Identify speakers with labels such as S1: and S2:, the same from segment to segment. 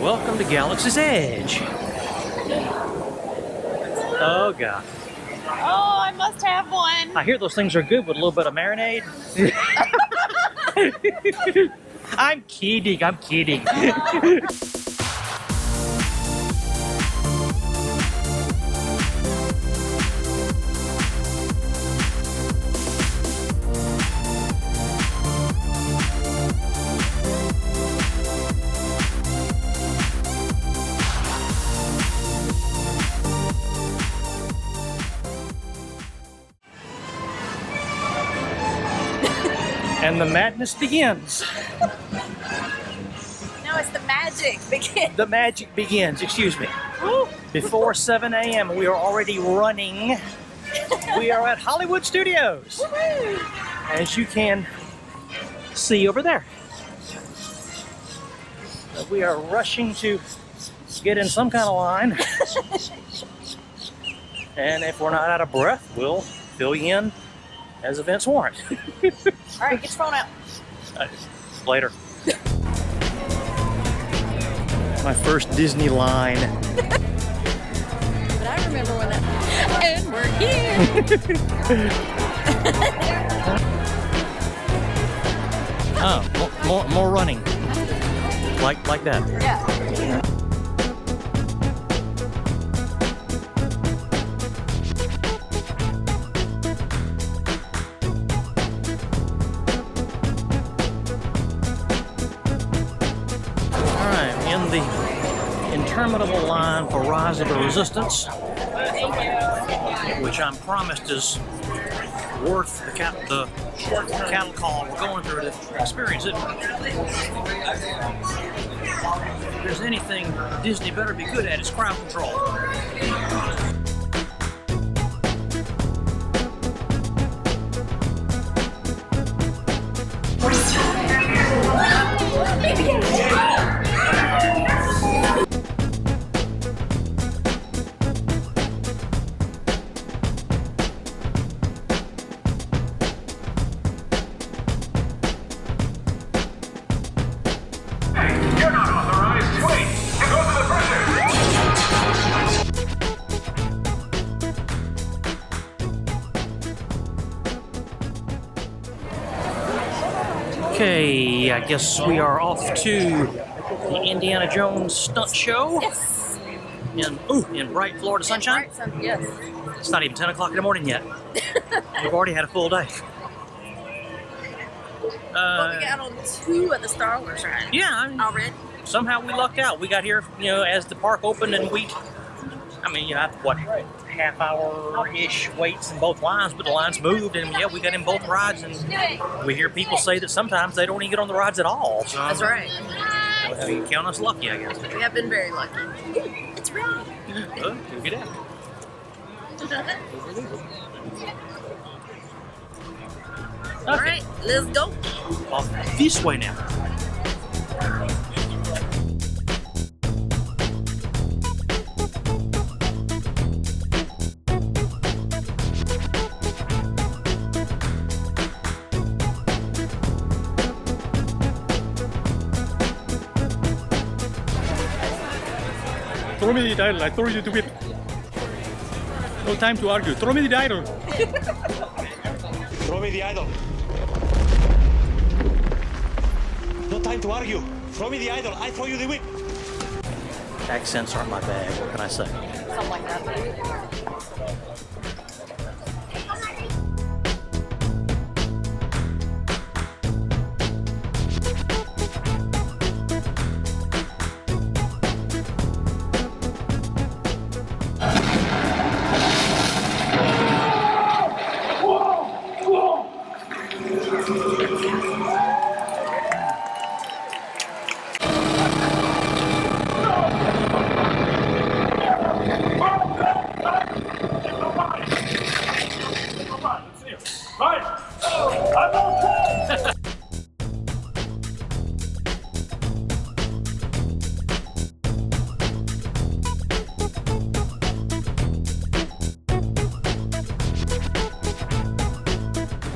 S1: Welcome to Galaxy's Edge. Oh, God.
S2: Oh, I must have one.
S1: I hear those things are good with a little bit of marinade. I'm kidding, I'm kidding. And the madness begins.
S2: No, it's the magic begins.
S1: The magic begins, excuse me. Before 7 a.m. we are already running. We are at Hollywood Studios. As you can see over there. We are rushing to get in some kind of line. And if we're not out of breath, we'll fill you in as events warrant.
S2: All right, get your phone out.
S1: Later. My first Disney line.
S2: But I remember when that. And we're here.
S1: Oh, more running. Like that.
S2: Yeah.
S1: In the interminable line for Rise of the Resistance, which I'm promised is worth the cattle call we're going through to experience it. If there's anything Disney better be good at, it's crowd control. Okay, I guess we are off to the Indiana Jones stunt show.
S2: Yes.
S1: In bright Florida sunshine.
S2: Yes.
S1: It's not even 10 o'clock in the morning yet. We've already had a full day.
S2: Well, we got on 2 of the Star Wars rides.
S1: Yeah.
S2: Already.
S1: Somehow we lucked out. We got here, as the park opened, and what, half-hour-ish waits in both lines, but the lines moved, and we got in both rides, and we hear people say that sometimes they don't even get on the rides at all. So,
S2: That's right.
S1: You count us lucky, I guess.
S2: We have been very lucky. It's ready.
S1: Look at that.
S2: All right, let's go.
S1: Off this way now.
S3: Throw me the idol, I throw you the whip. No time to argue. Throw me the idol.
S4: Throw me the idol. No time to argue. Throw me the idol, I throw you the whip.
S1: Accents aren't my bag, what can I say?
S2: Something like that.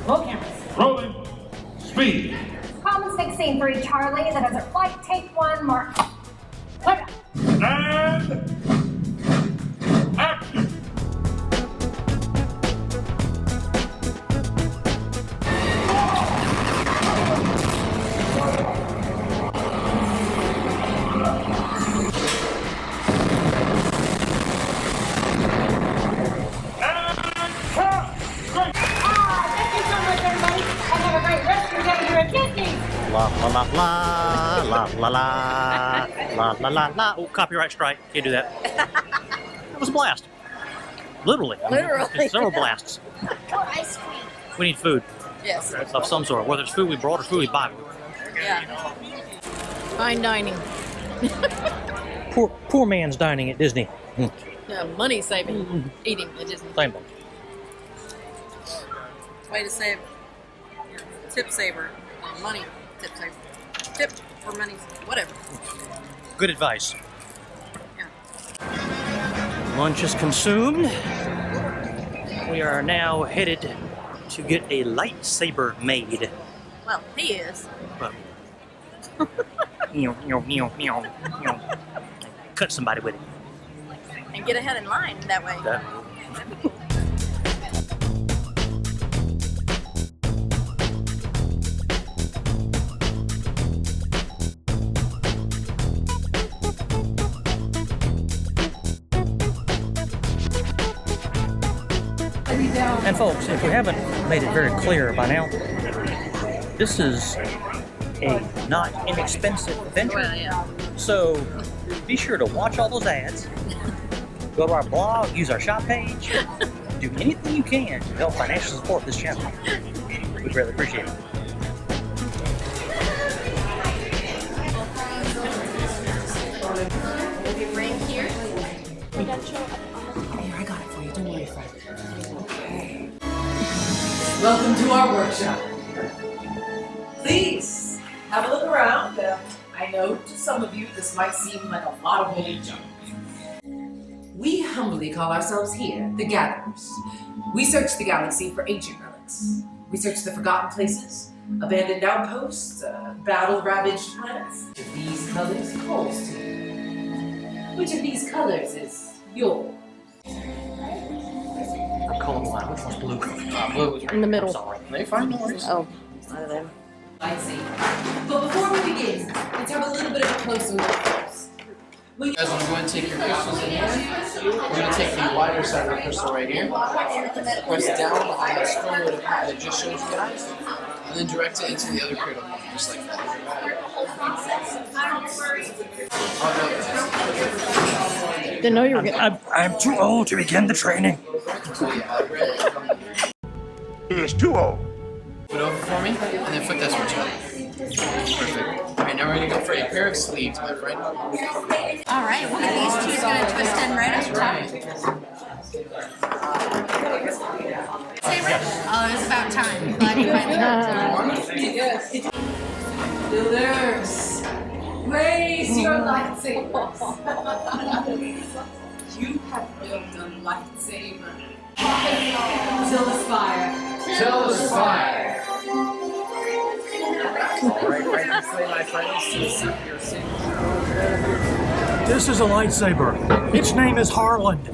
S5: Roll cameras.
S6: Rolling. Speed.
S5: Common 16-3 Charlie, that has a flight, take 1, mark. Clear.
S1: La la la la la la la la la la la. Oh, copyright strike. Can't do that. That was a blast. Literally.
S2: Literally.
S1: Several blasts.
S2: Ice cream.
S1: We need food
S2: Yes.
S1: of some sort, whether it's food we brought or food we buy.
S2: Yeah. Fine dining.
S1: Poor man's dining at Disney.
S2: Yeah, money saving. Eating at Disney.
S1: Same thing.
S2: Way to save. Tip saver. Money. Tip saver. Tip for money. Whatever.
S1: Good advice.
S2: Yeah.
S1: Lunch is consumed. We are now headed to get a lightsaber made.
S2: Well, he is.
S1: But, cut somebody with it.
S2: And get ahead in line that way.
S1: And folks, if we haven't made it very clear by now, this is a not inexpensive venture.
S2: Well, yeah.
S1: So be sure to watch all those ads, go to our blog, use our shop page, do anything you can to help financially support this channel. We'd really appreciate it.
S2: Ring here.
S5: I got it for you. Don't worry, Fred. Okay. Welcome to our workshop. Please have a look around. I know to some of you this might seem like a lot of old junk. We humbly call ourselves here the Gatherers. We search the galaxy for ancient relics. We search the forgotten places, abandoned outposts, battle-ravaged planets. Which of these colors calls to you? Which of these colors is yours?
S1: I'm colorblind. Which one's blue? Blue is
S2: In the middle.
S1: I'm sorry.
S3: They find no worries.
S2: Oh, I don't know.
S5: Lightsaber. But before we begin, let's have a little bit of a closer look first.
S6: You guys want to go ahead and take your crystals in here? We're going to take the wider side of the crystal right here, press down on the scroll that I just showed you guys, and then direct it into the other cradle, just like that.
S2: Didn't know you were getting.
S1: I'm too old to begin the training.
S7: It's too old.
S6: Put over for me, and then flip that switch on. Perfect. Alright, now we're going to go for a pair of sleeves, my friend.
S2: All right, one of these two is going to twist in right at the top. Oh, it's about time. Glad you finally got it.
S5: Builders, raise your lightsabers. You have built a lightsaber. Till the spire.
S6: Till the spire.
S8: This is a lightsaber. Its name is Harland.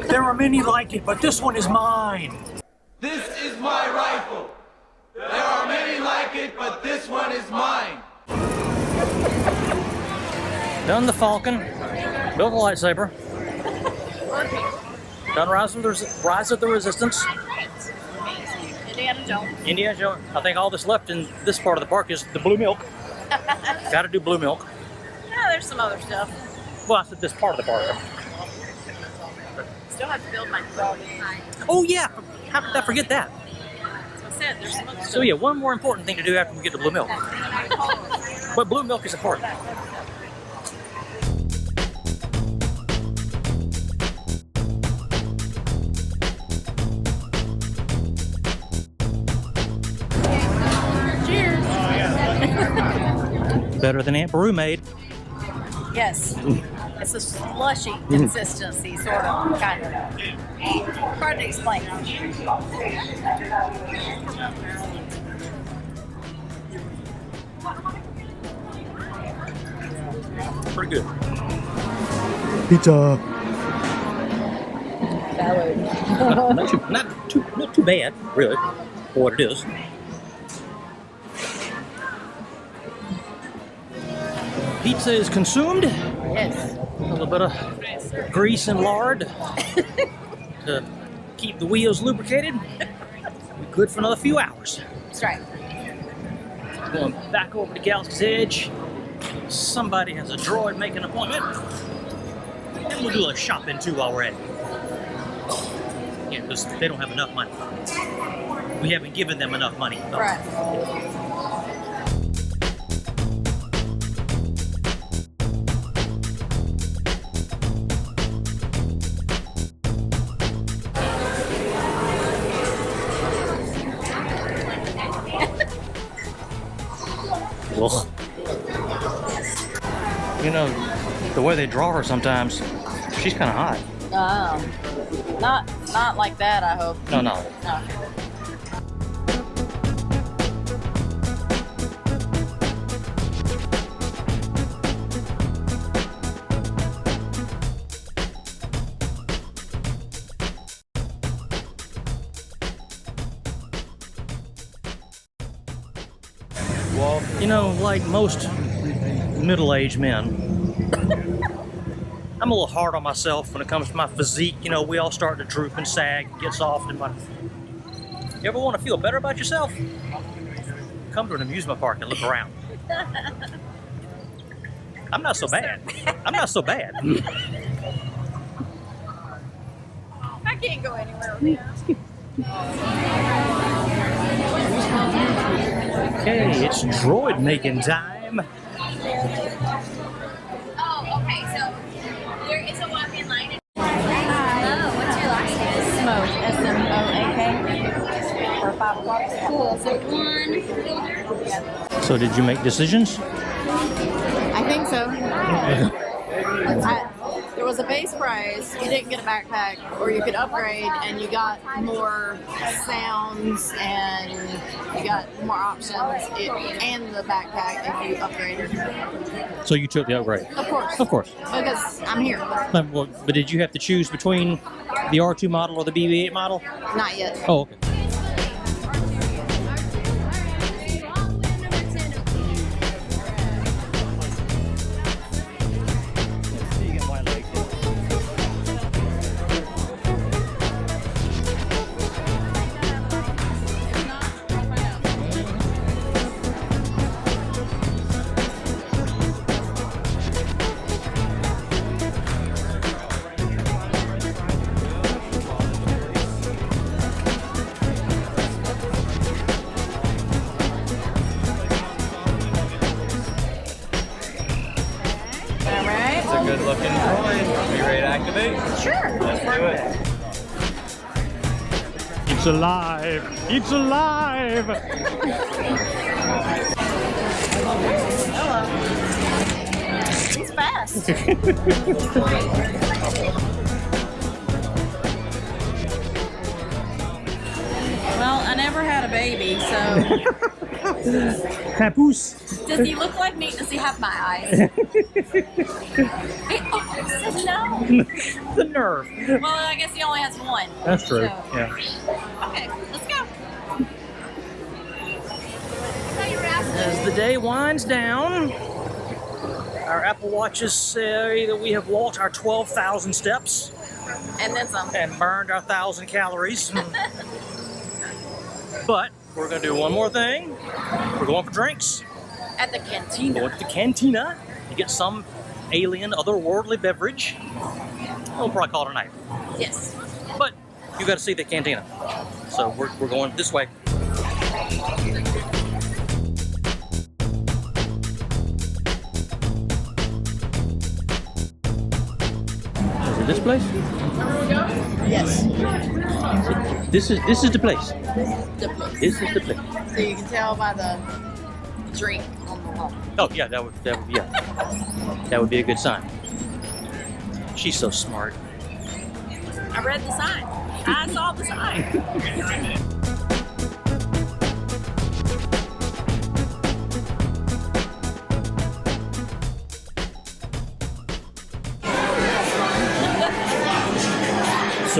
S8: There are many like it, but this one is mine.
S9: This is my rifle. There are many like it, but this one is mine.
S1: Done the Falcon. Built the lightsaber. Done Rise of the Resistance.
S2: Indiana Jones.
S1: Indiana Jones. I think all that's left in this part of the park is the blue milk. Got to do blue milk.
S2: Yeah, there's some other stuff.
S1: Well, I said this part of the park.
S2: Still have to build my dog.
S1: Oh yeah, how could I forget that?
S2: As I said, there's some other
S1: So yeah, one more important thing to do after we get the blue milk. But blue milk is important.
S2: Cheers.
S1: Better than Aunt Beru made.
S2: Yes. It's a slushy consistency, sort of, kind of. Hard to explain.
S1: Pretty good.
S8: Pizza.
S1: Not too bad, really, for what it is. Pizza is consumed.
S2: Yes.
S1: A little bit of grease and lard to keep the wheels lubricated. We're good for another few hours.
S2: That's right.
S1: Going back over to Galaxy's Edge. Somebody has a droid making an appointment. And we'll do a shopping too while we're at it. Yeah, because they don't have enough money. We haven't given them enough money. No.
S2: Right.
S1: Ugh. You know, the way they draw her sometimes, she's kind of hot.
S2: Not like that, I hope.
S1: No.
S2: No.
S1: Well, you know, like most middle-aged men, I'm a little hard on myself when it comes to my physique. You know, we all start to droop and sag, get soft, and you ever want to feel better about yourself? Come to an amusement park and look around. I'm not so bad. I'm not so bad.
S2: I can't go anywhere with you.
S1: Okay, it's droid making time.
S10: Oh, okay, so there is a walk-in line.
S2: Oh, what's your last name? Smoke. S-M-O-A-K. For 5 o'clock.
S10: Cool, so one.
S1: So did you make decisions?
S2: I think so. There was a base price, you didn't get a backpack, or you could upgrade and you got more sounds and you got more options and the backpack if you upgraded.
S1: So you took the upgrade?
S2: Of course.
S1: Of course.
S2: Because I'm here.
S1: But did you have to choose between the R2 model or the BB-8 model?
S2: Not yet.
S1: Oh, okay.
S11: Good looking droid. Are you ready to activate?
S2: Sure.
S11: Let's do it.
S3: It's alive! It's alive!
S2: Hello. He's fast. Well, I never had a baby, so.
S3: Papoose!
S2: Does he look like me? Does he have my eyes? He said no.
S1: The nerve.
S2: Well, I guess he only has one.
S1: That's true.
S2: So.
S1: Yeah.
S2: Okay, let's go.
S1: As the day winds down, our Apple Watches say that we have walked our 12,000 steps.
S2: And then some.
S1: And burned our 1,000 calories. But we're going to do one more thing. We're going for drinks.
S2: At the Cantina.
S1: Going to the Cantina to get some alien, otherworldly beverage. We'll probably call it a night.
S2: Yes.
S1: But you got to see the Cantina. So we're going this way. Is it this place?
S2: Yes.
S1: This is the place.
S2: The place.
S1: This is the place.
S2: So you can tell by the drink on the wall.
S1: Oh yeah, that would be a good sign. She's so smart.
S2: I read the sign. I saw the sign.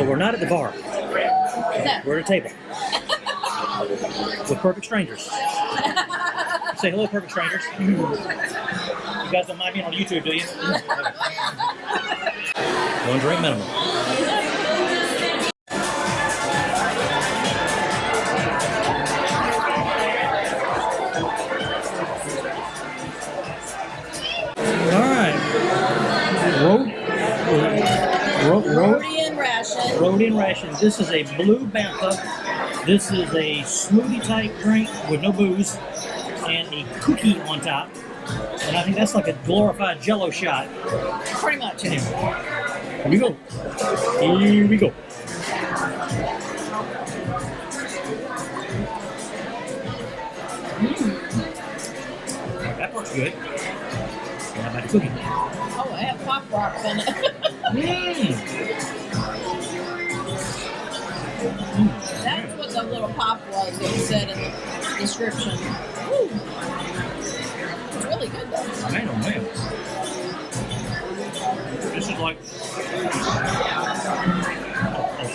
S1: So we're not at the bar.
S2: No.
S1: We're at a table with perfect strangers. Say hello, perfect strangers. You guys don't mind being on YouTube, do you? One drink minimum. All right.
S2: Rhodian ration.
S1: Rhodian ration. This is a blue bantha. This is a smoothie type drink with no booze and a cookie on top. And I think that's like a glorified Jello shot.
S2: Pretty much.
S1: Here we go. Here we go. That part's good. And how about the cookie?
S2: Oh, I have Pop Rocks in it. That's what the little pop was that said in the description. Woo. It's really good though.
S1: Man, oh man. This is like a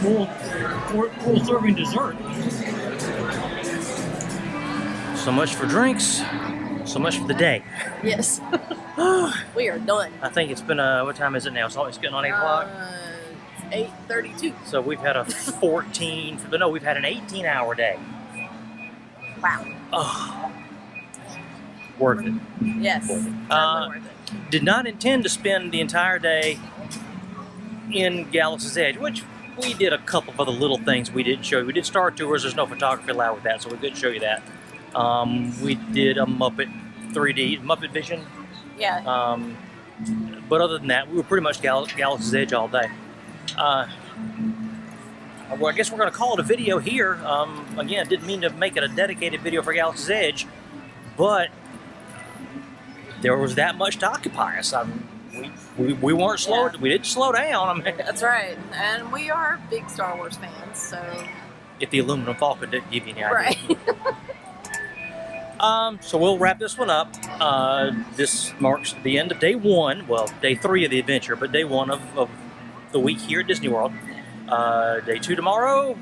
S1: full serving dessert. So much for drinks, so much for the day.
S2: Yes. We are done.
S1: I think it's been, what time is it now? It's getting on 8 o'clock?
S2: 8:32.
S1: So we've had a we've had an 18-hour day.
S2: Wow.
S1: Oh, worth it.
S2: Yes.
S1: Worth it.
S2: Totally worth it.
S1: Did not intend to spend the entire day in Galaxy's Edge, which we did a couple of other little things we didn't show you. We did Star Tours. There's no photography allowed with that, so we couldn't show you that. We did a Muppet 3D, Muppet Vision.
S2: Yeah.
S1: But other than that, we were pretty much Galaxy's Edge all day. Well, I guess we're going to call it a video here. Again, didn't mean to make it a dedicated video for Galaxy's Edge, but there was that much to occupy us. We weren't slow. Yeah. We didn't slow down. I mean,
S2: that's right. And we are big Star Wars fans, so.
S1: If the aluminum Falcon didn't give you any idea.
S2: Right.
S1: So we'll wrap this one up. This marks the end of day 1. Well, day 3 of the adventure, but day 1 of the week here at Disney World. Day 2 tomorrow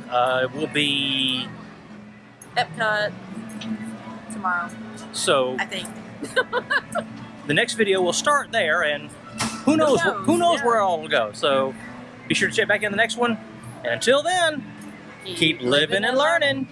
S1: will be
S2: Epcot tomorrow.
S1: So
S2: I think
S1: the next video will start there, and who knows where it all will go. So be sure to check back in the next one. And until then, keep living and learning.